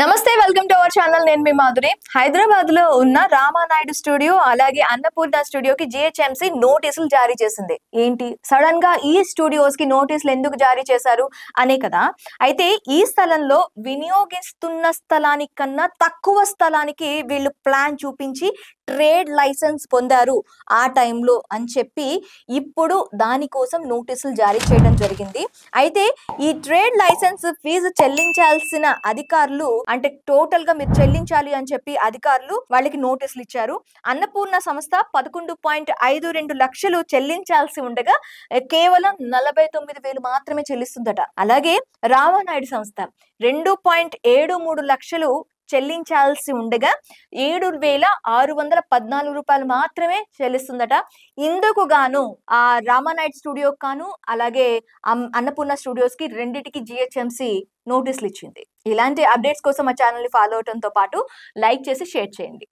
నమస్తే welcome to our channel. నేను మీ మాధురి. హైదరాబాద్ లో ఉన్న రామానాయుడు స్టూడియో అలాగే అన్నపూర్ణ స్టూడియోకి జిహెచ్ఎంసి నోటీసులు జారీ చేసింది. ఏంటి సడన్ గా ఈ స్టూడియోస్ కి నోటీసులు ఎందుకు జారీ చేశారు అనే కదా. అయితే ఈ స్థలంలో వినియోగిస్తున్న స్థలానికన్నా తక్కువ స్థలానికి వీళ్ళు ప్లాన్ చూపించి ట్రేడ్ లైసెన్స్ పొందారు ఆ టైంలో అని చెప్పి ఇప్పుడు దానికోసం నోటీసులు జారీ చేయడం జరిగింది. అయితే ఈ ట్రేడ్ లైసెన్స్ ఫీజు చెల్లించాల్సిన అధికారులు అంటే టోటల్ గా మీరు చెల్లించాలి అని చెప్పి అధికారులు వాళ్ళకి నోటీసులు ఇచ్చారు. అన్నపూర్ణ సంస్థ 11.52 లక్షలు చెల్లించాల్సి ఉండగా కేవలం 49,000 మాత్రమే చెల్లిస్తుందట. అలాగే రామానాయుడు సంస్థ 2.73 లక్షలు చెల్లించాల్సి ఉండగా 7,614 రూపాయలు మాత్రమే చెల్లిస్తుందట. ఇందుకు గాను ఆ రామానాయుడు స్టూడియో కాను అలాగే అన్నపూర్ణ స్టూడియోస్ కి రెండిటికి జిహెచ్ఎంసి నోటీసులు ఇచ్చింది. ఇలాంటి అప్డేట్స్ కోసం మా ఛానల్ ని ఫాలో అవడంతో పాటు లైక్ చేసి షేర్ చేయండి.